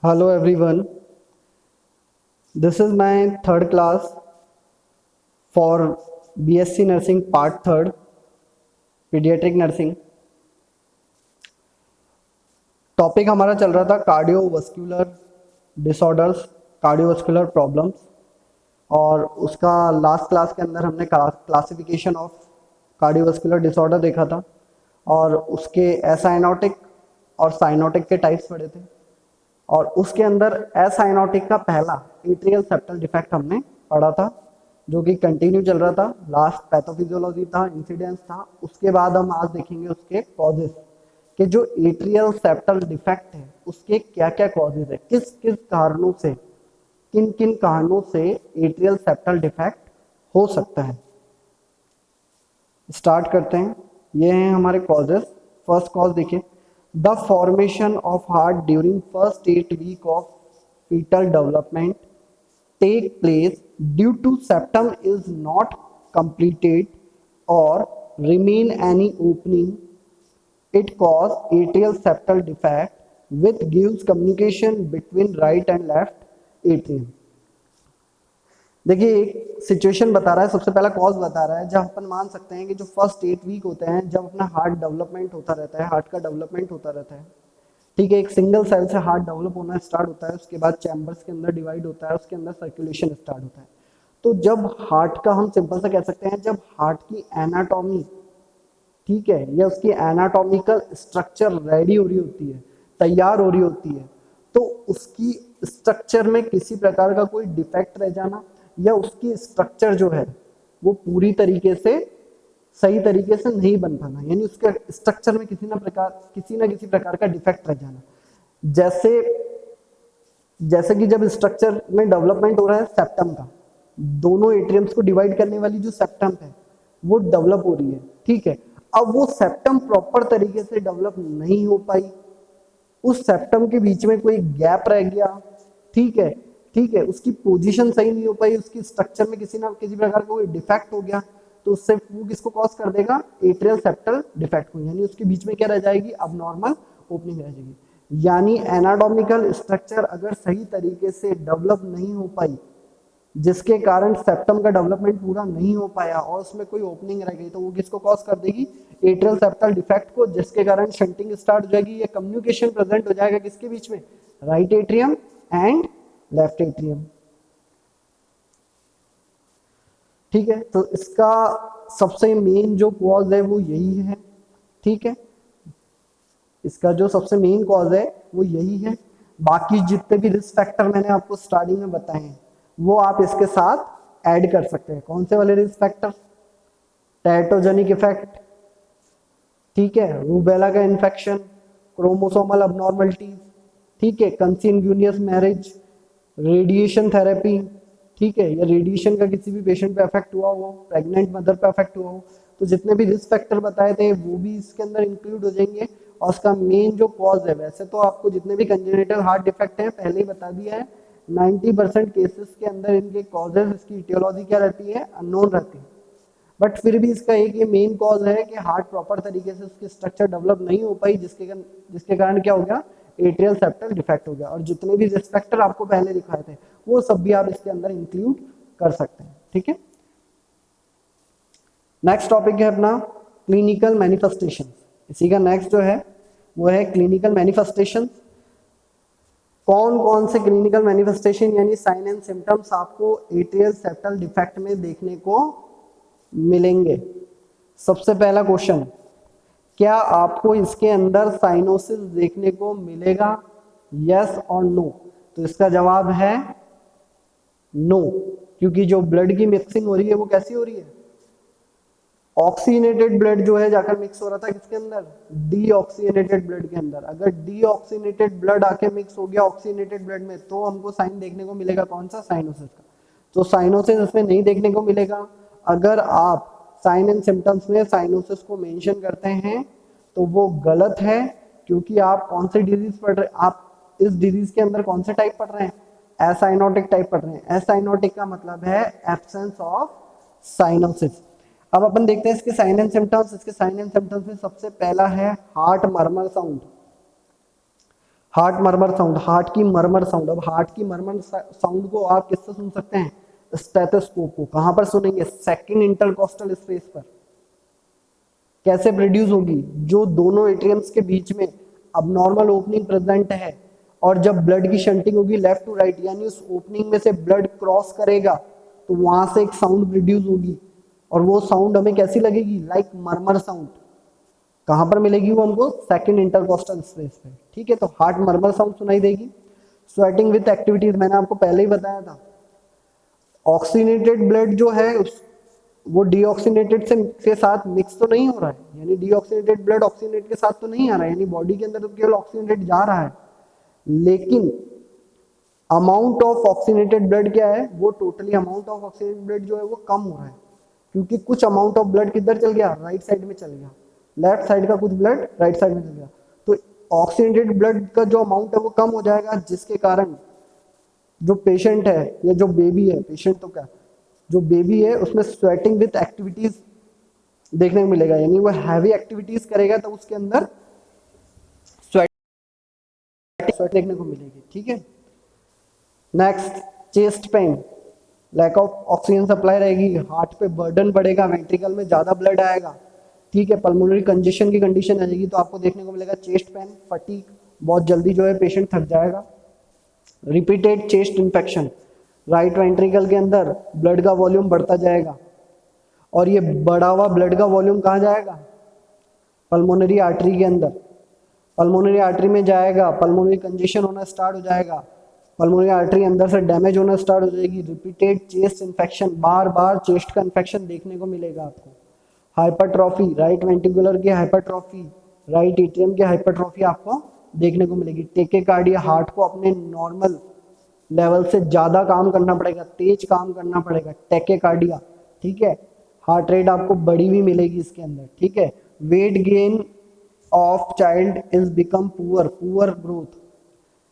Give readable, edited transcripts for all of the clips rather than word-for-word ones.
Hello everyone, this is my third class for BSc Nursing Part Third, Pediatric Nursing. Topic हमारा चल रहा था cardiovascular disorders, cardiovascular problems, और उसका last class के अंदर हमने क्लासिफिकेशन ऑफ कार्डियोवास्कुलर डिसऑर्डर देखा था और उसके एसाइनोटिक और साइनोटिक के टाइप्स पढ़े थे। और उसके अंदर एसाइनोटिक का पहला एट्रियल सेप्टल डिफेक्ट हमने पढ़ा था, जो कि कंटिन्यू चल रहा था। लास्ट पैथोफिजियोलॉजी था, इंसिडेंस था। उसके बाद हम आज देखेंगे उसके कॉजेज कि जो एट्रियल सेप्टल डिफेक्ट है उसके क्या क्या कॉजेज है, किस किस कारणों से, किन किन कारणों से एट्रियल सेप्टल डिफेक्ट हो सकता है। स्टार्ट करते हैं। ये हैं हमारे कॉजेज। फर्स्ट कॉज देखिए, the formation of heart during first 8 week of fetal development take place due to septum is not completed or remain any opening. It cause atrial septal defect which gives communication between right and left atrium. देखिए, एक situation बता रहा है, सबसे पहला cause बता रहा है जब अपन मान सकते हैं कि जो फर्स्ट 8 वीक होते हैं, जब अपना हार्ट डेवलपमेंट होता रहता है, हार्ट का डेवलपमेंट होता रहता है, ठीक है। एक सिंगल सेल से हार्ट डेवलप होना स्टार्ट होता है, उसके बाद चैम्बर्स के अंदर डिवाइड होता है, उसके अंदर सर्कुलेशन स्टार्ट होता है। तो जब हार्ट का, हम सिंपल सा कह सकते हैं, जब हार्ट की एनाटॉमी, ठीक है, या उसकी एनाटॉमिकल स्ट्रक्चर रेडी हो रही होती है, तैयार हो रही होती है, तो उसकी स्ट्रक्चर में किसी प्रकार का कोई डिफेक्ट रह जाना या उसकी स्ट्रक्चर जो है वो पूरी तरीके से सही तरीके से नहीं बन पाना, यानी उसके स्ट्रक्चर में किसी ना किसी प्रकार का डिफेक्ट रह जाना। जैसे कि जब स्ट्रक्चर में डेवलपमेंट हो रहा है सेप्टम का, दोनों एट्रियम्स को डिवाइड करने वाली जो सेप्टम है वो डेवलप हो रही है, ठीक है। अब वो सेप्टम प्रॉपर तरीके से डेवलप नहीं हो पाई, उस सेप्टम के बीच में कोई गैप रह गया, ठीक है, ठीक है, उसकी पोजीशन सही नहीं हो पाई, उसकी स्ट्रक्चर में किसी ना किसी प्रकार का कोई डिफेक्ट हो गया, तो उससे वो किसको कॉज कर देगा, एट्रियल सेप्टल डिफेक्ट को, यानी उसके बीच में क्या रह जाएगी, अब नॉर्मल ओपनिंग रह जाएगी। यानी एनाटॉमिकल स्ट्रक्चर अगर सही तरीके से डेवलप नहीं हो पाई, जिसके कारण सेप्टम का डेवलपमेंट पूरा नहीं हो पाया और उसमें कोई ओपनिंग रह गई, तो वो किसको कॉज कर देगी, एट्रियल सेप्टल डिफेक्ट को, जिसके कारण शंटिंग स्टार्ट हो जाएगी, या कम्युनिकेशन प्रेजेंट हो जाएगा किसके बीच में, right atrium and left atrium, ठीक है। तो इसका सबसे मेन जो कॉज है वो यही है, ठीक है, इसका जो सबसे मेन कॉज है वो यही है। बाकी जितने भी रिस्क फैक्टर मैंने आपको स्टार्टिंग में बताए हैं वो आप इसके साथ ऐड कर सकते हैं। कौन से वाले रिस्क फैक्टर, टेराटोजेनिक इफेक्ट, ठीक है, रूबेला का इन्फेक्शन, क्रोमोसोमल अबनॉर्मलिटीज, ठीक है, कंसिन्ग्यूनियस मैरिज, रेडिएशन थेरेपी, ठीक है, या रेडिएशन का किसी भी पेशेंट पे इफेक्ट हुआ हो, प्रेग्नेंट मदर पे इफेक्ट हुआ हो, तो जितने भी रिस्क फैक्टर बताए थे वो भी इसके अंदर इंक्लूड हो जाएंगे। और उसका मेन जो कॉज है, वैसे तो आपको जितने भी कंजेनिटल हार्ट डिफेक्ट हैं पहले ही बता दिया है, 90% केसेस के अंदर इनके कॉजेज, इसकी इटियोलॉजी क्या रहती है, अननोन रहती है। बट फिर भी इसका एक ये मेन कॉज है कि हार्ट प्रॉपर तरीके से उसकी स्ट्रक्चर डेवलप नहीं हो पाई, जिसके कारण क्या हो गया, एट्रियल सेप्टल डिफेक्ट हो गया। और जितने भी रिस्क फैक्टर आपको पहले दिखाए थे वो सब भी आप इसके अंदर इंक्लूड कर सकते हैं, ठीक है। नेक्स्ट टॉपिक है अपना क्लिनिकल मैनिफेस्टेशन। इसी का नेक्स्ट जो है वो है क्लिनिकल मैनिफेस्टेशन। कौन कौन से क्लिनिकल मैनिफेस्टेशन यानी साइन एंड सिम्टम्स आपको एट्रियल सेप्टल डिफेक्ट में देखने को मिलेंगे। सबसे पहला क्वेश्चन, क्या आपको इसके अंदर साइनोसिस देखने को मिलेगा, यस और नो? तो इसका जवाब है नो, क्योंकि जो ब्लड की मिक्सिंग हो रही है वो कैसी हो रही है, ऑक्सीनेटेड ब्लड जो है जाकर मिक्स हो रहा था किसके अंदर, डीऑक्सीनेटेड ब्लड के अंदर। अगर डीऑक्सीनेटेड ब्लड आके मिक्स हो गया ऑक्सीनेटेड ब्लड में, तो हमको साइन देखने को मिलेगा कौन सा, साइनोसिस का। तो साइनोसिस इसमें नहीं देखने को मिलेगा। अगर आप साइन एंड सिम्टम्स में साइनोसिस को मेंशन करते हैं तो वो गलत है, क्योंकि आप कौन से डिजीज पढ़ रहे हैं, आप इस डिजीज के अंदर कौन से टाइप पढ़ रहे हैं, एसाइनोटिक टाइप पढ़ रहे हैं। एसाइनोटिक का मतलब है एब्सेंस ऑफ साइनोसिस। अब अपन देखते हैं इसके साइन एंड सिम्टम्स। इसके साइन एंड सिम्टम्स में सबसे पहला है heart murmur sound. Heart murmur sound, heart की मरमर साउंड। अब हार्ट की मरमर साउंड को आप किससे सुन सकते हैं? स्टेथोस्कोप को। कहां पर सुनेंगे? सेकंड इंटरकॉस्टल स्पेस पर। कैसे प्रोड्यूस होगी? जो दोनों एट्रियम्स के बीच में अब नॉर्मल ओपनिंग प्रेजेंट है और जब ब्लड की शंटिंग होगी लेफ्ट टू राइट, यानी उस ओपनिंग में से ब्लड क्रॉस करेगा तो वहां से एक साउंड प्रोड्यूस होगी और वो साउंड हमें कैसी लगेगी? Like murmur sound. कहां पर मिलेगी वो हमको? सेकंड इंटरकॉस्टल स्पेस पे। ठीक है, तो हार्ट मरमर साउंड सुनाई देगी। स्वेटिंग विथ एक्टिविटीज, मैंने आपको पहले ही बताया था। ऑक्सीनेटेड ब्लड जो है वो डीऑक्सीनेटेड से के साथ मिक्स तो नहीं हो रहा है, यानी डीऑक्सीनेटेड ब्लड ऑक्सीनेट के साथ तो नहीं आ रहा है, यानी बॉडी के अंदर तो केवल ऑक्सीनेटेड जा रहा है, लेकिन अमाउंट ऑफ ऑक्सीनेटेड ब्लड क्या है? वो totally amount of oxygenated blood जो है वो कम हो रहा है, क्योंकि कुछ अमाउंट ऑफ ब्लड किधर चल गया? राइट साइड में चल गया। लेफ्ट साइड का कुछ ब्लड राइट साइड में चल गया, तो ऑक्सीनेटेड ब्लड का जो अमाउंट है वो कम हो जाएगा, जिसके कारण जो पेशेंट है या जो बेबी है, पेशेंट तो क्या, जो बेबी है उसमें स्वेटिंग विथ एक्टिविटीज देखने को मिलेगा, यानी वो हैवी एक्टिविटीज करेगा तो उसके अंदर स्वेट देखने को मिलेगी। ठीक है, next chest pain, lack of oxygen supply रहेगी, हार्ट पे बर्डन बढ़ेगा, वेंट्रिकल में ज्यादा ब्लड आएगा। ठीक है, पल्मोनरी कंजेशन की कंडीशन आ जाएगी तो आपको देखने को मिलेगा चेस्ट पेन, फटीग, बहुत जल्दी जो है पेशेंट थक जाएगा। Repeated chest infection, right ventricle के अंदर ब्लड का वॉल्यूम बढ़ता जाएगा और ये बढ़ा हुआ ब्लड का वॉल्यूम कहाँ जाएगा? पल्मोनरी आर्टरी के अंदर। पल्मोनरी आर्टरी में जाएगा, पल्मोनरी कंजेशन होना स्टार्ट हो जाएगा, पल्मोनरी आर्टरी अंदर से डैमेज होना स्टार्ट हो जाएगी। रिपीटेड चेस्ट इन्फेक्शन, बार बार चेस्ट का इन्फेक्शन देखने को मिलेगा आपको। हाइपरट्रॉफी, राइट वेंट्रिकुलर की हाइपरट्रॉफी, राइट एट्रियम की हाइपरट्रॉफी आपको देखने को मिलेगी। टेकेकार्डिया, हार्ट को अपने नॉर्मल लेवल से ज्यादा काम करना पड़ेगा, तेज काम करना पड़ेगा, टेकेकार्डिया। ठीक है, हार्ट रेट आपको बढ़ी हुई मिलेगी इसके अंदर। ठीक है, weight gain of child is become poor, poor growth.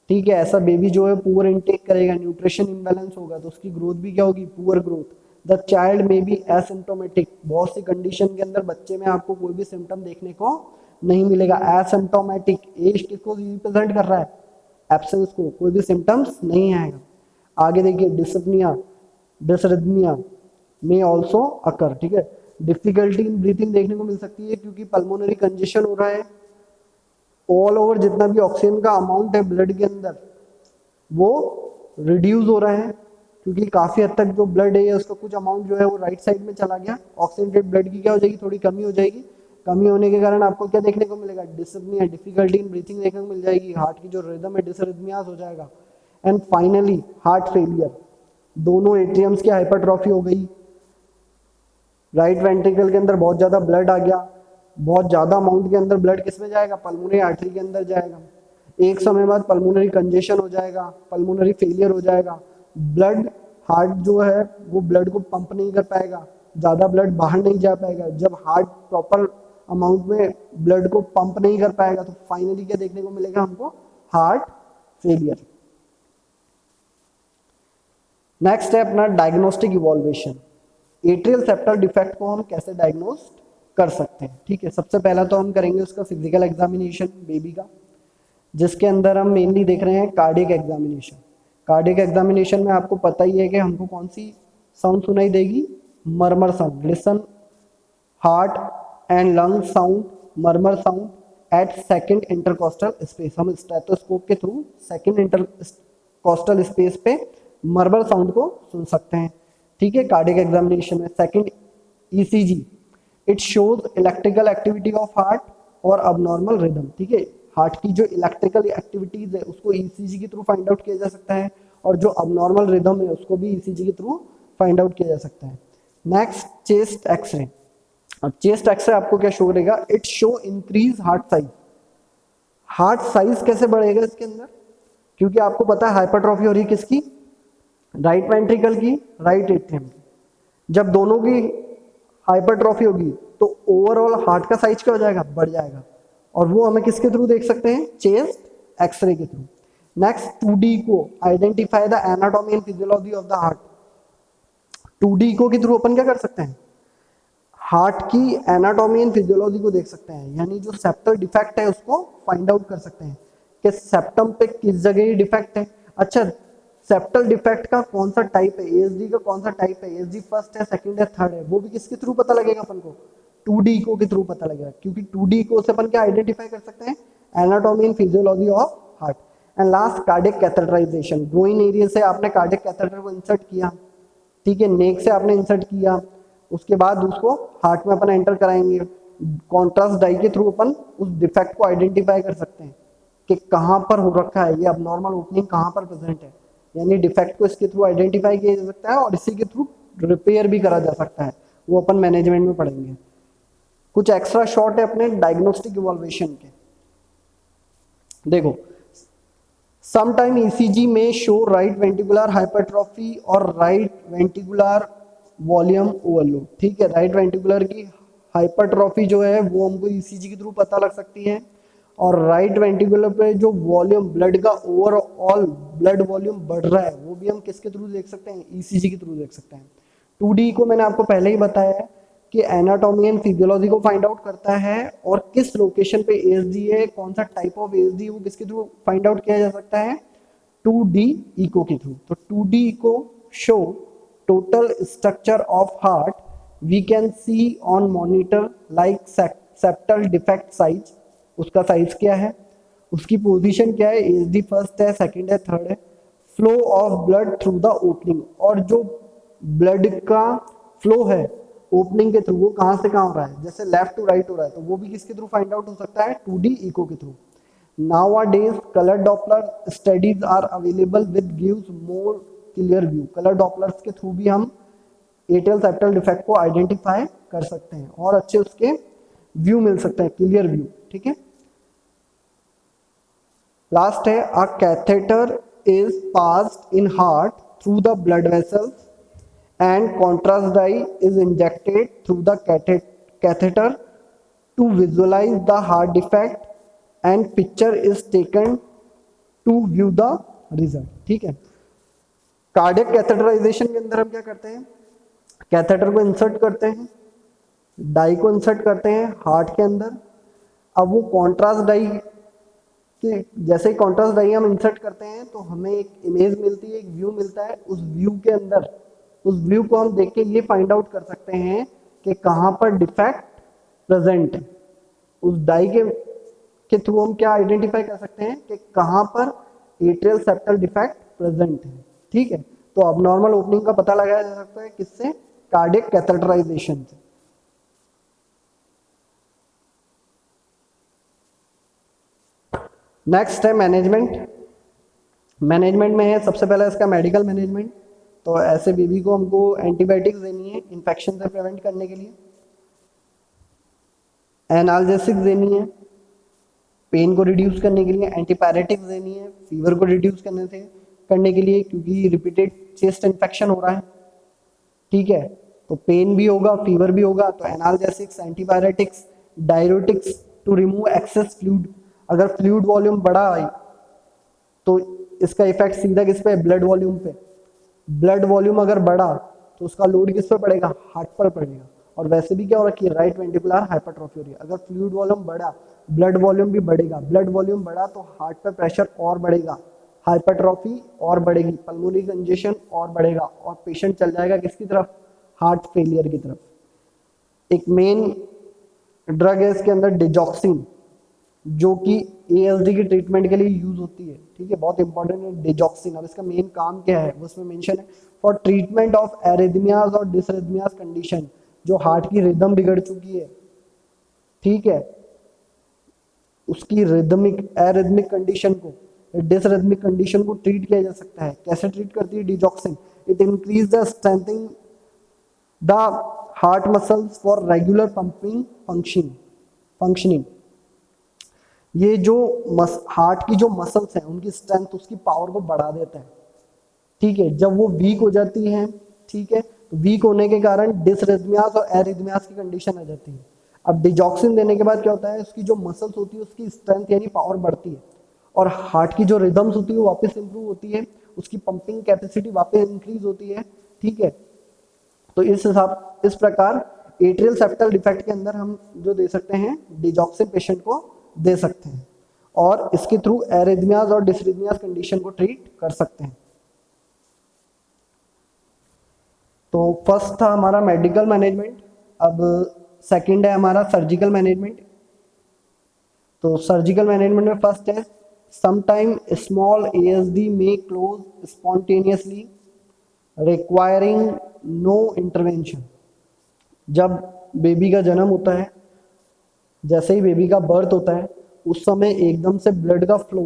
ठीक है, ऐसा बेबी जो है पुअर इनटेक करेगा, न्यूट्रिशन इम्बैलेंस होगा तो उसकी ग्रोथ भी क्या होगी? Poor growth. द चाइल्ड में बी एसिम्टोमेटिक, बहुत सी कंडीशन के अंदर बच्चे में आपको कोई भी सिम्टम देखने को नहीं मिलेगा। एसिम्टोमेटिक, एज किसको रिप्रेजेंट कर रहा है? एब्सेंस को, कोई भी सिम्टम्स नहीं आएगा। आगे देखिए, डिसपनिया, डिसरिथमिया में ऑल्सो अकर। ठीक है, डिफिकल्टी इन ब्रीथिंग देखने को मिल सकती है क्योंकि पल्मोनरी कंजेशन हो रहा है, ऑल ओवर जितना भी ऑक्सीजन का अमाउंट है ब्लड के अंदर वो रिड्यूस हो रहा है, क्योंकि काफी हद तक जो ब्लड है उसका कुछ अमाउंट जो है वो राइट साइड में चला गया। ऑक्सीजनेटेड ब्लड की क्या हो जाएगी? थोड़ी कमी हो जाएगी। कमी होने के कारण आपको क्या देखने को मिलेगा? डिसपनिया, डिफिकल्टी इन ब्रीथिंग देखने को मिल जाएगी, हार्ट की जो रिदम है डिसरिथमियास हो जाएगा, एंड फाइनली हार्ट फेलियर। दोनों एट्रियम्स की हाइपरट्रॉफी हो गई, राइट वेंट्रिकल के अंदर बहुत ज्यादा ब्लड आ गया, बहुत ज्यादा अमाउंट के अंदर ब्लड किस में जाएगा? पल्मोनरी आर्टरी के अंदर जाएगा। एक समय बाद पल्मोनरी कंजेशन हो जाएगा, पल्मोनरी फेलियर हो जाएगा, ब्लड, हार्ट जो है वो ब्लड को पंप नहीं कर पाएगा, ज्यादा ब्लड बाहर नहीं जा पाएगा। जब हार्ट प्रॉपर अमाउंट में ब्लड को पंप नहीं कर पाएगा तो फाइनली क्या देखने को मिलेगा हमको? Heart failure. नेक्स्ट है अपना डायग्नोस्टिक इवॉल्वेशन। एट्रियल सेप्टल डिफेक्ट को हम कैसे डायग्नोज कर सकते हैं? ठीक है, सबसे पहला तो हम करेंगे उसका फिजिकल एग्जामिनेशन बेबी का, जिसके अंदर हम मेनली देख रहे हैं कार्डियक एग्जामिनेशन। कार्डियक एग्जामिनेशन में आपको पता ही है कि हमको कौन सी साउंड सुनाई देगी? Murmur sound. Listen heart and lung sound, murmur sound at second intercostal space. हम स्टेथोस्कोप के थ्रू सेकंड इंटरकॉस्टल स्पेस पे मरमर साउंड को सुन सकते हैं। ठीक है, कार्डियक एग्जामिनेशन में। Second ECG, it shows electrical activity of heart और अबनॉर्मल रिदम। ठीक है, हार्ट की जो इलेक्ट्रिकल एक्टिविटीज है उसको ईसीजी के थ्रू फाइंड आउट किया जा सकता है और जो अबनॉर्मल रिदम है उसको भी ईसीजी के थ्रू फाइंड आउट किया जा सकता है। Next, chest X ray. अब चेस्ट एक्सरे आपको क्या शो करेगा? It show increase heart size. Heart size कैसे बढ़ेगा इसके अंदर? क्योंकि आपको पता है हाइपरट्रॉफी हो रही है किसकी? राइट वेंट्रिकल की, राइट एट्रियम की। जब दोनों की हाइपरट्रॉफी होगी तो ओवरऑल हार्ट का साइज क्या हो जाएगा? बढ़ जाएगा, और वो हमें किसके थ्रू देख सकते हैं? चेस्ट एक्सरे के थ्रू। नेक्स्ट, 2D को, identify the anatomy and physiology of the heart. 2D को के थ्रू अपन क्या कर सकते हैं? हार्ट की एनाटॉमी एंड फिजियोलॉजी को देख सकते हैं, यानी जो सेप्टल डिफेक्ट है उसको फाइंड आउट कर सकते हैं। कि सेप्टम पे किस जगह ये डिफेक्ट है। अच्छा, सेप्टल डिफेक्ट का कौन सा टाइप है, एएसडी का कौन सा टाइप है, एएसडी फर्स्ट है, सेकंड है, थर्ड है, वो भी किसके थ्रू पता लगेगा अपन को, 2D इको के थ्रू पता लगेगा, क्योंकि 2D इको से अपन क्या आइडेंटिफाई कर सकते हैं, anatomy and physiology of heart. And last cardiac catheterization, groin area से आपने कार्डियक कैथेटर को इंसर्ट किया, ठीक है, नेक से आपने इंसर्ट किया, उसके बाद उसको हार्ट में अपन एंटर कराएंगे, कॉन्ट्रास्ट डाई के थ्रू अपन उस डिफेक्ट को आइडेंटिफाई कर सकते हैं कि कहाँ पर हो रखा है, ये अब नॉर्मल ओपनिंग कहाँ पर प्रेजेंट है, यानी डिफेक्ट को इसके थ्रू आइडेंटिफाई किया जा सकता है और इसी के थ्रू रिपेयर भी करा जा सकता है, वो अपन मैनेजमेंट में पढ़ेंगे। कुछ एक्स्ट्रा शॉर्ट है अपने डायग्नोस्टिक इवॉल्वेशन के, देखो समटाइम ईसीजी में शो राइट वेंट्रिकुलर हाइपरट्रॉफी और राइट वेंट्रिकुलर वॉल्यूम ओवरलोड, ठीक है, राइट वेंट्रिकुलर की हाइपरट्रॉफी जो है वो हमको ईसीजी के थ्रू पता लग सकती है, और राइट वेंट्रिकुलर पे जो वॉल्यूम ब्लड का ओवरऑल ब्लड वॉल्यूम बढ़ रहा है वो भी हम किसके थ्रू देख सकते हैं, ईसीजी के थ्रू देख सकते हैं। 2D को मैंने आपको पहले ही बताया है कि एनाटॉमी एंड फिजियोलॉजी को फाइंड आउट करता है और किस लोकेशन पे एएसडी है, कौन सा टाइप ऑफ एएसडी वो किसके थ्रू फाइंड आउट किया जा सकता है, 2D इको के थ्रू। तो 2D echo show total structure of heart we can see on monitor like septal defect size, उसका साइज क्या है, उसकी पोजीशन क्या है, एएसडी फर्स्ट है, सेकंड है, थर्ड है, flow of blood through the opening, और जो ब्लड का फ्लो है ओपनिंग के थ्रू वो कहां से कहां हो रहा है, जैसे लेफ्ट टू राइट हो रहा है तो वो भी किसके थ्रू फाइंड आउट हो सकता है, 2D इको के through. Nowadays color Doppler studies are available which gives more clear view, colour Doppler's के थ्रू भी हम एट्रियल सेप्टल डिफेक्ट को आइडेंटिफाई कर सकते हैं और अच्छे उसके व्यू मिल सकते हैं, क्लियर व्यू, ठीक है। लास्ट है a catheter is passed in heart through the blood vessels and contrast dye is injected through the catheter to visualize the heart defect and picture is taken to view the result, ठीक है। Cardiac catheterization के अंदर हम क्या करते हैं, catheter को insert करते हैं, डाई को इंसर्ट करते हैं हार्ट के अंदर, अब वो कॉन्ट्रास्ट डाई के जैसे ही कॉन्ट्रास्ट डाई हम इंसर्ट करते हैं तो हमें एक इमेज मिलती है, एक व्यू मिलता है, उस व्यू के अंदर उस व्यू को हम देख के ये फाइंड आउट कर सकते हैं कि कहाँ पर डिफेक्ट प्रेजेंट है, उस डाई के थ्रू हम क्या आइडेंटिफाई कर सकते हैं कि कहाँ पर एट्रियल सेप्टल डिफेक्ट प्रेजेंट है, ठीक है। तो अब नॉर्मल ओपनिंग का पता लगाया जा सकता है किससे, कार्डियक कैथेटराइजेशन से। नेक्स्ट है मैनेजमेंट। मैनेजमेंट में है सबसे पहले इसका मेडिकल मैनेजमेंट, तो ऐसे बेबी को हमको एंटीबायोटिक्स देनी है इन्फेक्शन से प्रिवेंट करने के लिए, एनाल्जेसिक्स देनी है पेन को रिड्यूस करने के लिए, एंटीपायरेटिक्स देनी है फीवर को रिड्यूस करने के लिए क्योंकि रिपीटेड चेस्ट इन्फेक्शन हो रहा है, ठीक है, तो पेन भी होगा फीवर भी होगा, तो analgesics, antipyretics, diuretics to remove excess fluid, अगर फ्लूइड वॉल्यूम बढ़ा है तो इसका इफेक्ट सीधा किस पे, ब्लड वॉल्यूम पे, ब्लड वॉल्यूम अगर बढ़ा तो उसका लोड किस पर पड़ेगा, हार्ट पर पड़ेगा, और वैसे भी क्या हो रखी है, राइट वेंट्रिकुलर हाइपरट्रॉफी हो रही है, अगर फ्लूइड वॉल्यूम बढ़ा ब्लड वॉल्यूम भी बढ़ेगा, ब्लड वॉल्यूम बढ़ा तो हार्ट पर प्रेशर और बढ़ेगा, हाइपरट्रॉफी और बढ़ेगी, पल्मोनरी कंजेशन और बढ़ेगा और पेशेंट चल जाएगा किसकी तरफ, हार्ट फेलियर की तरफ। एक मेन ड्रग है इसके अंदर डिजॉक्सिन, जो कि एएसडी की ट्रीटमेंट के लिए यूज होती है, ठीक है, बहुत इंपॉर्टेंट है डिजॉक्सिन। अब इसका मेन काम क्या है वो उसमें मेंशन है, फॉर ट्रीटमेंट ऑफ एरिथमियाज और डिसरिथमियाज कंडीशन, जो हार्ट की रिदम बिगड़ चुकी है, ठीक है, उसकी रिदमिक एरिथमिक कंडीशन को, डिसरिथमिक कंडीशन को ट्रीट किया जा सकता है। कैसे ट्रीट करती है digoxin, it increase the strengthening the heart muscles for regular pumping functioning, ये जो हार्ट की जो मसल्स हैं उनकी स्ट्रेंथ, उसकी पावर को बढ़ा देता है, ठीक है। जब वो वीक हो जाती हैं, ठीक है, तो वीक होने के कारण डिसरिथमियाज और एरिथमियाज की कंडीशन आ जाती है। अब डिजॉक्सिन देने के बाद क्या होता है, उसकी जो मसल्स होती है उसकी स्ट्रेंथ यानी पावर बढ़ती है और हार्ट की जो रिदम्स होती है वो वापस इंप्रूव होती है, उसकी पंपिंग कैपेसिटी वापस इंक्रीज होती है, ठीक है। तो इस प्रकार एट्रियल सेप्टल डिफेक्ट के अंदर हम जो दे सकते हैं डिजॉक्सिन पेशेंट को दे सकते हैं। और इसके थ्रू एरिथमियाज और डिसरिथमियाज कंडीशन को ट्रीट कर सकते हैं। तो फर्स्ट था हमारा मेडिकल मैनेजमेंट, अब सेकंड है हमारा सर्जिकल मैनेजमेंट। तो सर्जिकल मैनेजमेंट में फर्स्ट है समटाइम स्मॉल एएसडी में close spontaneously requiring no intervention. जब बेबी का जन्म होता है, जैसे ही बेबी का बर्थ होता है, उस समय एकदम से ब्लड का फ्लो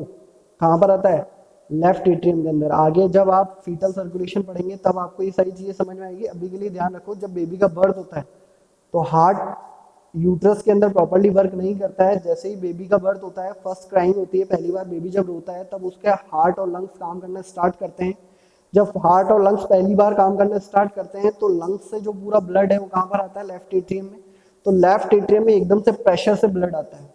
कहाँ पर आता है, लेफ्ट एट्रियम के अंदर। आगे जब आप फीटल सर्कुलेशन पढ़ेंगे तब आपको ये सारी चीजें समझ में आएगी। अभी के लिए ध्यान रखो, जब बेबी का बर्थ होता है तो हार्ट यूट्रस के अंदर प्रॉपर्ली वर्क नहीं करता है। जैसे ही बेबी का बर्थ होता है, फर्स्ट क्राइंग होती है, पहली बार बेबी जब रोता है तब उसके हार्ट और लंग्स काम करना स्टार्ट करते हैं। जब हार्ट और लंग्स पहली बार काम करना स्टार्ट करते हैं तो लंग्स से जो पूरा ब्लड है वो कहाँ पर आता है, लेफ्ट एट्रियम में। तो लेफ्ट एट्रियम में एकदम से प्रेशर से ब्लड आता है,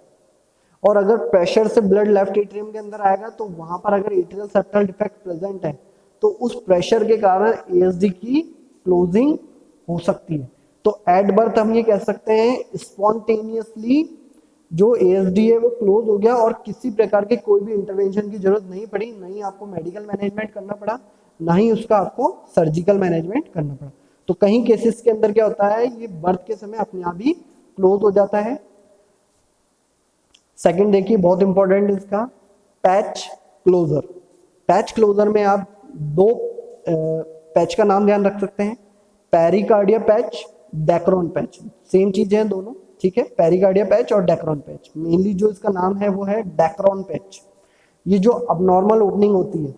और अगर प्रेशर से ब्लड लेफ्ट एट्रियम के अंदर आएगा तो वहां पर अगर एट्रियल सेप्टल डिफेक्ट प्रेजेंट है तो उस प्रेशर के कारण एएसडी की क्लोजिंग हो सकती है। तो एट बर्थ हम ये कह सकते हैं स्पॉन्टेनियसली जो एएसडी है वो क्लोज हो गया और किसी प्रकार के कोई भी इंटरवेंशन की जरूरत नहीं पड़ी, नहीं आपको मेडिकल मैनेजमेंट करना पड़ा, ना ही उसका आपको सर्जिकल मैनेजमेंट करना पड़ा। तो कहीं केसेस के अंदर क्या होता है, ये बर्थ के समय अपने आप ही क्लोज हो जाता है। सेकंड देखिए, बहुत इंपॉर्टेंट इसका पैच क्लोजर। पैच क्लोजर में आप दो पैच का नाम ध्यान रख सकते हैं, पेरिकार्डिया पैच, डेक्रोन पैच। सेम चीजें हैं दोनों, ठीक है, पेरिकार्डिया पैच और डेक्रोन पैच। मेनली जो इसका नाम है वो है डेक्रोन पैच। ये जो अबनॉर्मल ओपनिंग होती है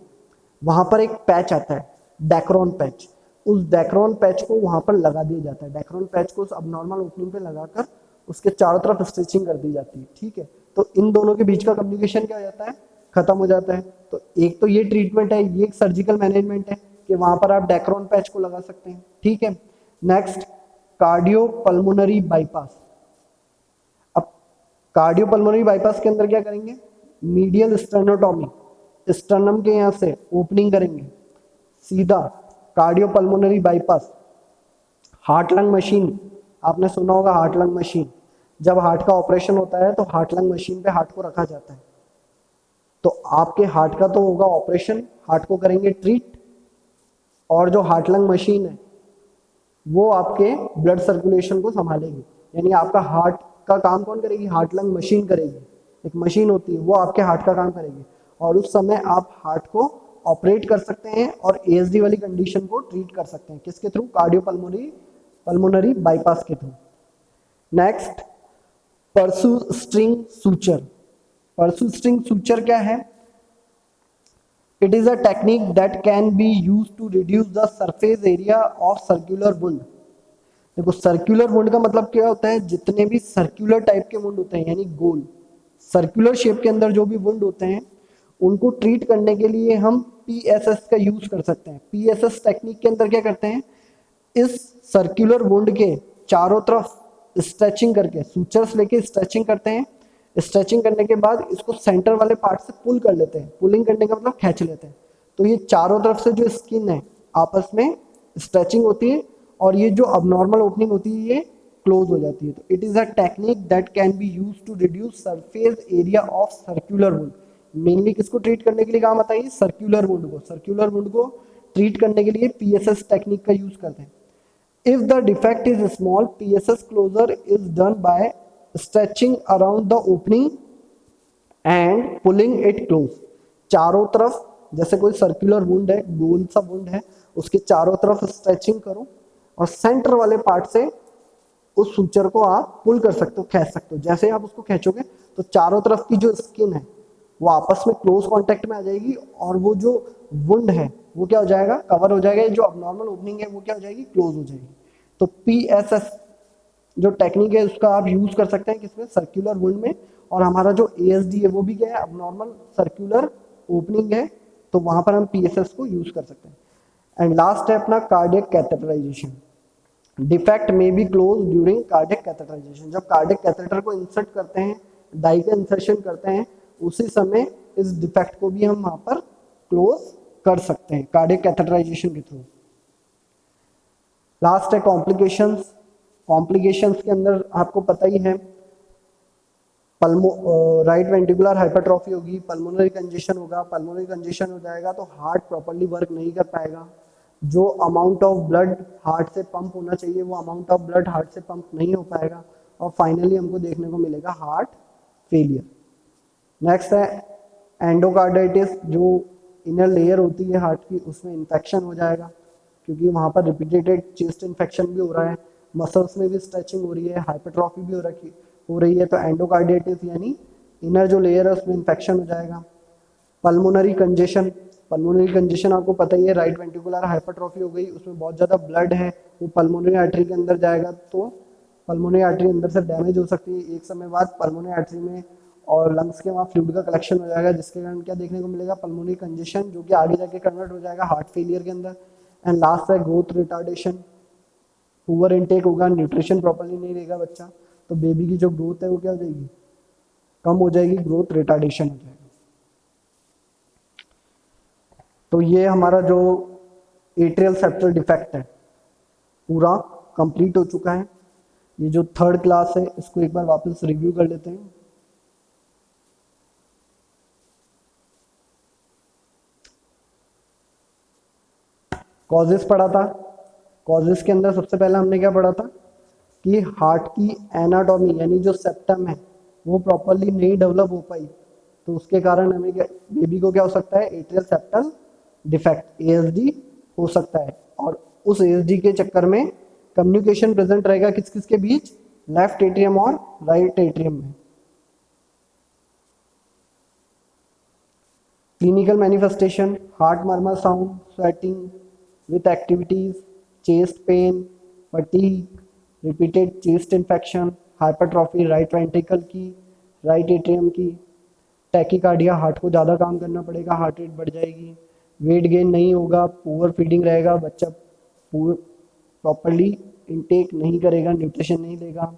वहां पर एक पैच आता है डेक्रोन पैच, उस डेक्रोन पैच को वहां पर लगा दिया जाता है। डेक्रोन पैच को उस अबनॉर्मल ओपनिंग पे लगाकर उसके चारों तरफ स्टिचिंग कर दी जाती है, ठीक है। तो इन दोनों के बीच का कम्युनिकेशन क्या हो जाता है, खत्म हो जाता है। तो एक तो ये ट्रीटमेंट है, ये एक सर्जिकल मैनेजमेंट है कि वहां पर आप डेक्रोन पैच को लगा सकते हैं, ठीक है। Next, cardio pulmonary bypass. अब कार्डियो पल्मोनरी बाईपास के अंदर क्या करेंगे, मीडियल स्टेनोटॉमी, स्टर्नम के यहाँ से ओपनिंग करेंगे सीधा, cardio pulmonary bypass. Heart lung machine, आपने सुना होगा हार्ट लंग मशीन, जब हार्ट का ऑपरेशन होता है तो हार्ट लंग मशीन पे हार्ट को रखा जाता है। तो आपके हार्ट का तो होगा ऑपरेशन, हार्ट को करेंगे ट्रीट, और जो हार्ट लंग मशीन है वो आपके ब्लड सर्कुलेशन को संभालेगी। यानी आपका हार्ट का काम कौन करेगी, हार्ट लंग मशीन करेगी। एक मशीन होती है वो आपके हार्ट का काम करेगी, और उस समय आप हार्ट को ऑपरेट कर सकते हैं और एएसडी वाली कंडीशन को ट्रीट कर सकते हैं। किसके थ्रू, कार्डियो पल्मोनरी बाईपास के through. Next, purse string suture. Purse string suture क्या है, it is a technique that can be use to reduce the surface area of circular wound. देखो सर्कुलर वुंड का मतलब क्या होता है, जितने भी सर्कुलर टाइप के वुंड होते हैं, यानी गोल सर्कुलर शेप के अंदर जो भी वुंड होते हैं, उनको ट्रीट करने के लिए हम पीएसएस का यूज कर सकते हैं। पीएसएस टेक्निक के अंदर क्या करते हैं, इस सर्कुलर वुंड के चारों तरफ स्ट्रेचिंग करके, सूचर्स लेके स्ट्रेचिंग करते हैं। स्ट्रेचिंग करने के बाद इसको सेंटर वाले पार्ट से पुल कर लेते हैं। पुलिंग करने का मतलब खींच लेते हैं। तो ये चारों तरफ से जो स्किन है आपस में स्ट्रेचिंग होती है, और ये जो अबनॉर्मल ओपनिंग होती है ये क्लोज हो जाती है। तो it is a technique that can be use to reduce surface area of circular wound. Mainly किसको ट्रीट करने के लिए काम आता है, सर्कुलर वुंड को। सर्कुलर वुंड को ट्रीट करने के लिए पीएसएस टेक्निक का यूज करते हैं। If the defect is small, PSS closure is done by stretching around the opening and pulling it close। चारों तरफ, जैसे कोई सर्कुलर वुंड है, गोल सा वुंड है, उसके चारों तरफ स्ट्रेचिंग करो और सेंटर वाले पार्ट से उस सूचर को आप पुल कर सकते हो, खींच सकते हो। जैसे आप उसको खींचोगे तो चारों तरफ की जो स्किन है वो आपस में क्लोज कांटेक्ट में आ जाएगी, और वो जो वुंड है वो क्या हो जाएगा, कवर हो जाएगा। जो अबनॉर्मल ओपनिंग है वो क्या हो जाएगी, क्लोज हो जाएगी। तो पीएसएस जो टेक्निक है उसका आप यूज कर सकते हैं किसमें, सर्कुलर वुंड में। और हमारा जो एएसडी है वो भी क्या है, अबनॉर्मल सर्कुलर ओपनिंग है, तो वहां पर हम पीएसएस को यूज कर सकते हैं। एंड लास्ट है अपना कार्डियक कैथेटराइजेशन। डिफेक्ट में be close during cardiac catheterization. जब कार्डियक कैथेटर को इंसर्ट करते हैं, डाई का इंसर्शन करते हैं, उसी समय इस डिफेक्ट को भी हम वहां पर क्लोज कर सकते हैं कार्डियक कैथेटराइजेशन के थ्रू। लास्ट है कॉम्प्लिकेशंस। कॉम्प्लिकेशंस के अंदर आपको पता ही है, राइट वेंट्रिकुलर हाइपरट्रॉफी होगी, पल्मोनरी कंजेशन होगा, पल्मोनरी कंजेशन हो जाएगा तो हार्ट प्रॉपर्ली वर्क नहीं कर पाएगा, जो अमाउंट ऑफ ब्लड हार्ट से पंप होना चाहिए वो अमाउंट ऑफ ब्लड हार्ट से पंप नहीं हो पाएगा, और फाइनली हमको देखने को मिलेगा हार्ट फेलियर। नेक्स्ट है एंडोकार्डाइटिस, जो इनर लेयर होती है हार्ट की उसमें इन्फेक्शन हो जाएगा, क्योंकि वहाँ पर रिपीटेड चेस्ट इन्फेक्शन भी हो रहा है, मसल्स में भी स्ट्रेचिंग हो रही है, हाइपरट्रॉफी भी हो रही है, तो एंडोकार्डाइटिस यानी इनर जो लेयर है उसमें इन्फेक्शन हो जाएगा। पल्मोनरी कंजेशन, पल्मोनरी कंजेशन आपको पता ही है, राइट वेंट्रिकुलर हाइपरट्रॉफी हो गई, उसमें बहुत ज़्यादा ब्लड है वो पल्मोनरी आर्टरी के अंदर जाएगा, तो पल्मोनरी आर्टरी अंदर से डैमेज हो सकती है, एक समय बाद पल्मोनरी आर्टरी में और लंग्स के वहाँ फ्लूइड का कलेक्शन हो जाएगा, जिसके कारण क्या देखने को मिलेगा, पल्मोनरी कंजेशन, जो कि आगे जाके कन्वर्ट हो जाएगा हार्ट फेलियर के अंदर। एंड लास्ट है ग्रोथ रिटार्डेशन, पुअर इनटेक होगा, न्यूट्रिशन प्रॉपर्ली नहीं रहेगा बच्चा, तो बेबी की जो ग्रोथ है वो क्या हो जाएगी, कम हो जाएगी, ग्रोथ रिटार्डेशन हो जाएगा। तो ये हमारा जो एट्रियल सेप्टल डिफेक्ट है पूरा कंप्लीट हो चुका है। ये जो थर्ड क्लास है इसको एक बार वापस रिव्यू कर लेते हैं। कॉजेस पढ़ा था, कॉजेस के अंदर सबसे पहले हमने क्या पढ़ा था कि हार्ट की एनाटॉमी यानी जो सेप्टम है वो प्रॉपरली नहीं डेवलप हो पाई, तो उसके कारण हमें बेबी को क्या हो सकता है, एट्रियल सेप्टल डिफेक्ट एएसडी हो सकता है, और उस एएसडी के चक्कर में कम्युनिकेशन प्रेजेंट रहेगा किस किस के बीच, लेफ्ट एट्रियम और राइट एट्रियम में। Clinical manifestation, heart murmur sound, sweating with activities, chest pain, fatigue, repeated chest infection, hypertrophy right ventricle की, right atrium की, टैकीकार्डिया, हार्ट को ज़्यादा काम करना पड़ेगा, हार्ट रेट बढ़ जाएगी, वेट गेन नहीं होगा, पुअर फीडिंग रहेगा, बच्चा प्रॉपरली इनटेक नहीं करेगा, न्यूट्रिशन नहीं लेगा,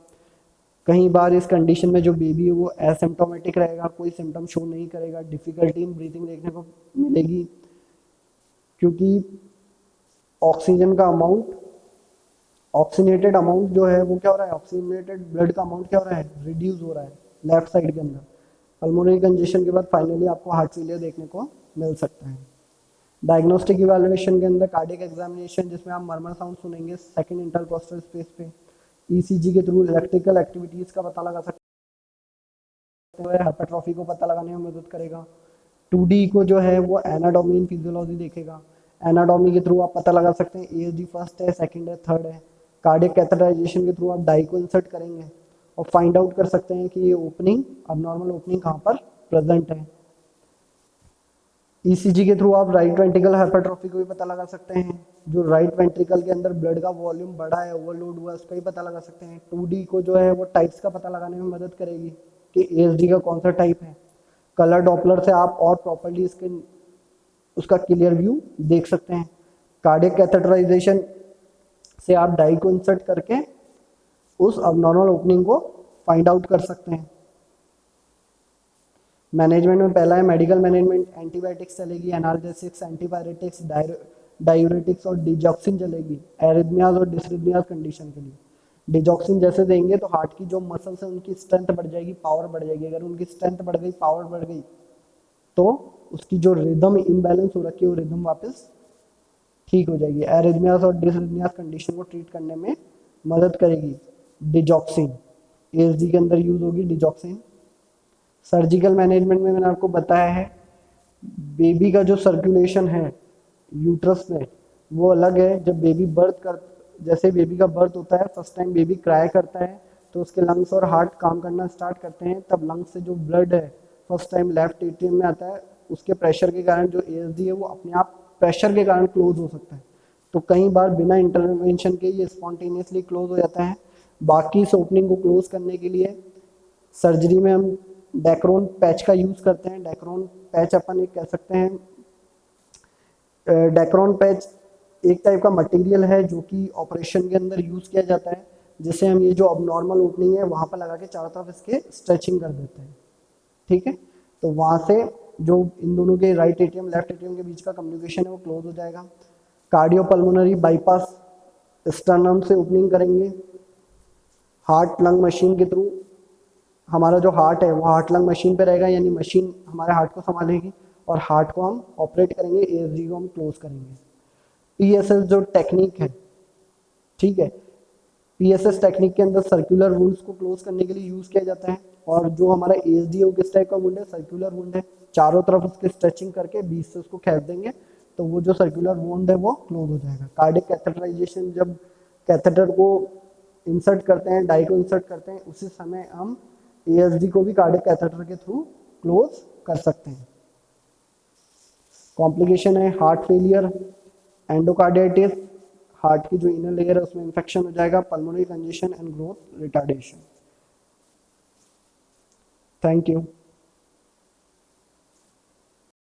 कई बार इस कंडीशन में जो बेबी है वो एसिम्प्टोमेटिक रहेगा, कोई सिम्टम शो नहीं करेगा, डिफिकल्टी इन ब्रीथिंग देखने को मिलेगी, क्योंकि ऑक्सीजन का अमाउंट, ऑक्सीनेटेड अमाउंट जो है वो क्या हो रहा है, ऑक्सीनेटेड ब्लड का अमाउंट क्या हो रहा है, रिड्यूस हो रहा है लेफ्ट साइड के अंदर। पल्मोनरी कंजेशन के बाद फाइनली आपको हार्ट फेलियर देखने को मिल सकता है। डायग्नोस्टिक इवैल्यूएशन के अंदर कार्डियक एग्जामिनेशन, जिसमें आप मर्मर साउंड सुनेंगे सेकंड इंटरकोस्टल स्पेस पे, ईसीजी के थ्रू इलेक्ट्रिकल एक्टिविटीज का पता लगा सकते हैं, हाइपरट्रॉफी को पता लगाने में मदद करेगा। 2D को जो है वो एनाटॉमी एंड फिजियोलॉजी देखेगा, एनाटॉमी के थ्रू आप पता लगा सकते हैं एएसडी फर्स्ट है, सेकंड है, थर्ड है। कार्डियक कैथेटराइजेशन के थ्रू आप डाई को इंसर्ट करेंगे और फाइंड आउट कर सकते हैं कि ये ओपनिंग, अबनॉर्मल ओपनिंग कहाँ पर प्रेजेंट है। ईसीजी के थ्रू आप राइट वेंट्रिकल हाइपरट्रॉफी को भी पता लगा सकते हैं, जो राइट वेंट्रिकल के अंदर ब्लड का वॉल्यूम बढ़ा है, ओवरलोड हुआ है, उसका भी पता लगा सकते हैं। 2D को जो है वो टाइप्स का पता लगाने में मदद करेगी कि एएसडी का कौन सा टाइप है। कलर डॉपलर से आप और प्रॉपर्ली इसके उसका क्लियर व्यू देख सकते हैं। कार्डियक कैथेटराइजेशन से आप डाई को इंसर्ट करके उस अबनॉर्मल ओपनिंग को फाइंड आउट कर सकते हैं। मैनेजमेंट में पहला है मेडिकल मैनेजमेंट, एंटीबायोटिक्स चलेगी, एनाल्जेसिक्स, एंटीपायरेटिक्स, डायूरेटिक्स और डिजॉक्सिन चलेगी एरिथमियाज और डिसरिथमियाज कंडीशन के लिए। डिजॉक्सिन जैसे देंगे तो हार्ट की जो मसल्स है उनकी स्ट्रेंथ बढ़ जाएगी, पावर बढ़ जाएगी। अगर उनकी स्ट्रेंथ बढ़ गई, पावर बढ़ गई, तो उसकी जो रिदम इम्बैलेंस हो रखी है वो रिदम वापस ठीक हो जाएगी। एरिथमियाज और डिसरिथमियाज कंडीशन को ट्रीट करने में मदद करेगी डिजॉक्सिन, एएसडी के अंदर यूज होगी डिजॉक्सिन। सर्जिकल मैनेजमेंट में मैंने आपको बताया है, बेबी का जो सर्कुलेशन है यूट्रस में वो अलग है। जब बेबी बर्थ कर, जैसे बेबी का बर्थ होता है, फर्स्ट टाइम बेबी क्राई करता है तो उसके लंग्स और हार्ट काम करना स्टार्ट करते हैं, तब लंग्स से जो ब्लड है फर्स्ट टाइम लेफ्ट एट्रियम में आता है, उसके प्रेशर के कारण जो एएसडी है वो अपने आप प्रेशर के कारण क्लोज हो सकता है। तो कई बार बिना इंटरवेंशन के ये स्पॉन्टेनियसली क्लोज हो जाता है। बाकी इस ओपनिंग को क्लोज करने के लिए सर्जरी में हम डेक्रोन पैच का यूज़ करते हैं। डेक्रोन पैच अपन एक कह सकते हैं, डेक्रोन पैच एक टाइप का मटेरियल है जो कि ऑपरेशन के अंदर यूज़ किया जाता है, जिससे हम ये जो अबनॉर्मल ओपनिंग है वहाँ पर लगा के चारों तरफ इसके स्ट्रेचिंग कर देते हैं। ठीक है, तो वहाँ से जो इन दोनों के राइट एट्रियम लेफ्ट एट्रियम के बीच का कम्युनिकेशन है वो क्लोज हो जाएगा। कार्डियोपल्मोनरी बाईपास स्टर्नम से ओपनिंग करेंगे हार्ट लंग मशीन के थ्रू, हमारा जो हार्ट है वो हार्ट लंग मशीन पे रहेगा, यानी मशीन हमारे हार्ट को संभालेगी और हार्ट को हम ऑपरेट करेंगे, एएसडी को हम क्लोज करेंगे। पीएसएस जो टेक्निक है, ठीक है, पीएसएस टेक्निक के अंदर सर्कुलर वुंड्स को क्लोज करने के लिए यूज किया जाता है। और जो हमारा एएसडी है वो किस टाइप का वुंड है, सर्कुलर वुंड है, चारों तरफ उसके स्ट्रेचिंग करके बीच से उसको खींच देंगे तो वो जो सर्कुलर वुंड है वो क्लोज हो जाएगा। कार्डिक कैथेटराइजेशन, जब कैथेटर को इंसर्ट करते हैं, डाई को इंसर्ट करते हैं, उसी समय हम एएसडी को भी कार्डिक कैथेटर के थ्रू क्लोज कर सकते हैं। कॉम्प्लिकेशन है हार्ट फेलियर, एंडोकार्डिटिस, हार्ट की जो इनर लेयर है उसमें इंफेक्शन हो जाएगा, pulmonary congestion and growth retardation. Thank you.